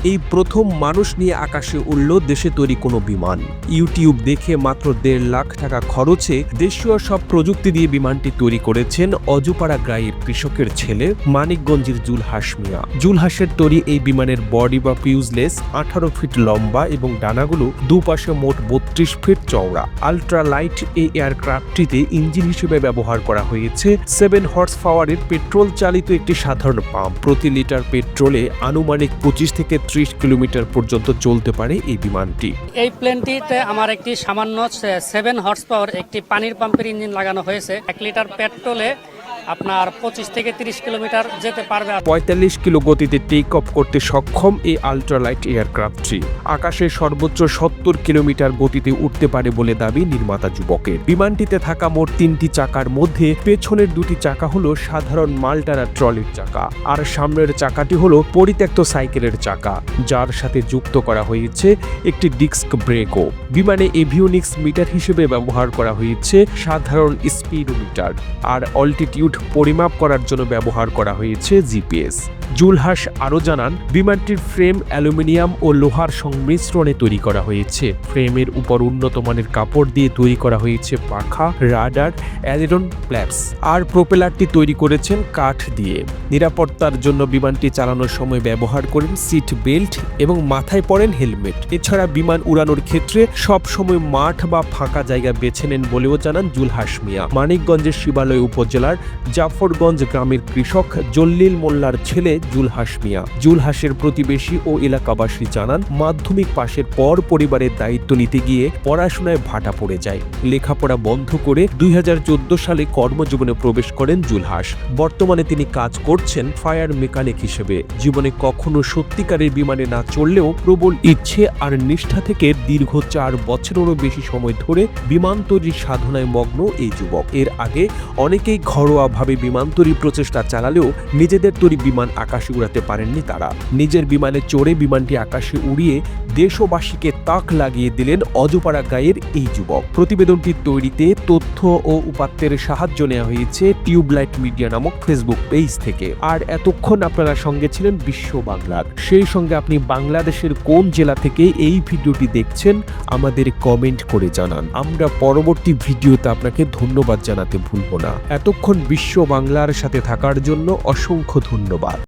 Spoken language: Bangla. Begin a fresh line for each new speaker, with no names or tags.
এই প্রথম মানুষ নিয়ে আকাশে উড়ল দেশে তৈরি কোনো বিমান। ইউটিউব দেখে মাত্র 1.5 লাখ টাকা খরচে দেশীয় সব প্রযুক্তি দিয়ে বিমানটি তৈরি করেছেন অজুপাড়া গ্রামের কৃষকের ছেলে মানিকগঞ্জের জুলহাস মিয়া। জুলহাসের তৈরি এই বিমানের বডি বা ফিউজলেস 18 ফিট লম্বা এবং ডানাগুলো দুপাশে মোট 32 ফিট চওড়া। আলট্রা লাইট এই এয়ারক্রাফটটিতে ইঞ্জিন হিসেবে ব্যবহার করা হয়েছে 7 হর্স পাওয়ারের পেট্রোল চালিত একটি সাধারণ পাম্প। প্রতি লিটার পেট্রোলে আনুমানিক 25 থেকে 30 কিলোমিটার পর্যন্ত চলতে পারে এই বিমানটি।
এই প্লেনটিতে আমার একটি সামান্য 7 হর্স পাওয়ার একটি পানির পাম্পের ইঞ্জিন লাগানো হয়েছে। 1 লিটার পেট্রোলে আপনার 25 থেকে 30 কিলোমিটার যেতে পারবে।
45 কিলো গতিতে টেক অফ করতে সক্ষম এই আলট্রালাইট এয়ারক্রাফটটি আকাশে সর্বোচ্চ 70 কিলোমিটার গতিতে উঠতে পারে বলে দাবি নির্মাতা যুবকের। বিমানটিতে থাকা মোট 3টি চাকার মধ্যে পেছনের 2টি চাকা হলো সাধারণ মালটানা ট্রলির চাকা, আর সামনের চাকাটি হলো পরিত্যক্ত সাইকেলের চাকা, যার সাথে যুক্ত করা হয়েছে একটি ডিস্ক ব্রেকও। বিমানে এভিওনিক্স মিটার হিসেবে ব্যবহার করা হয়েছে সাধারণ স্পিডোমিটার, আর অল্টিটিউড পরিমাপ করার জন্য ব্যবহার করা হয়েছে জিপিএস। জুলহাস আরও জানান, বিমানটির ফ্রেম অ্যালুমিনিয়াম ও লোহার সংমিশ্রণে তৈরি করা হয়েছে। ফ্রেমের উপর উন্নত মানের কাপড় দিয়ে তৈরি করা হয়েছে পাখা, রাডার, অ্যালেরন ফ্ল্যাপস, আর প্রোপেলারটি তৈরি করেছেন কাঠ দিয়ে। নিরাপত্তার জন্য বিমানটি চালানোর সময় ব্যবহার করেন সিট বেল্ট এবং মাথায় পরেন হেলমেট। এছাড়া বিমান উড়ানোর ক্ষেত্রে সব সময় মাঠ বা ফাঁকা জায়গা বেছে নেন বলেও জানান জুলহাস মিয়া। মানিকগঞ্জের শিবালয় উপজেলার জাফরগঞ্জ গ্রামের কৃষক জল্লিল মোল্লার ছেলে জুলহাস মিয়া। জুলহাসের প্রতিবেশী ও এলাকাবাসী জানান, মাধ্যমিক পাশের পর পরিবারের দায়িত্ব নিতে গিয়ে পড়াশোনায় ভাটা পড়ে যায়। লেখাপড়া বন্ধ করে 2014 সালে কর্মজীবনে প্রবেশ করেন জুলহাস। বর্তমানে তিনি কাজ করছেন ফায়ার মেকানিক হিসেবে। জীবনে কখনো সত্যিকারের বিমানে না চড়লেও প্রবল ইচ্ছে আর নিষ্ঠা থেকে দীর্ঘ 4 বছরেরও বেশি সময় ধরে বিমান তৈরির সাধনায় মগ্ন এই যুবক। এর আগে অনেকেই ঘরোয়াভাবে বিমান তৈরির প্রচেষ্টা চালালেও নিজেদের তৈরি বিমান আকাশে উড়াতে পারেননি তারা। নিজের বিমানে চড়ে বিমানটি আকাশে উড়িয়ে দেশবাসীকে তাক লাগিয়ে দিলেন অজুপাড়া গাঁয়ের এই যুবক। প্রতিবেদনটি তৈরিতে তথ্য ও উপাত্তের সাহায্য নেওয়া হয়েছে টিউবলাইট মিডিয়া নামক ফেসবুক পেজ থেকে। আর এতক্ষণ আপনারা সঙ্গে ছিলেন বিশ্ব বাংলার। সেই সঙ্গে আপনি বাংলাদেশের কোন জেলা থেকে এই ভিডিওটি দেখছেন আমাদের কমেন্ট করে জানান। আমরা পরবর্তী ভিডিওতে আপনাকে ধন্যবাদ জানাতে ভুলব না। এতক্ষণ বিশ্ব বাংলার সাথে থাকার জন্য অসংখ্য ধন্যবাদ।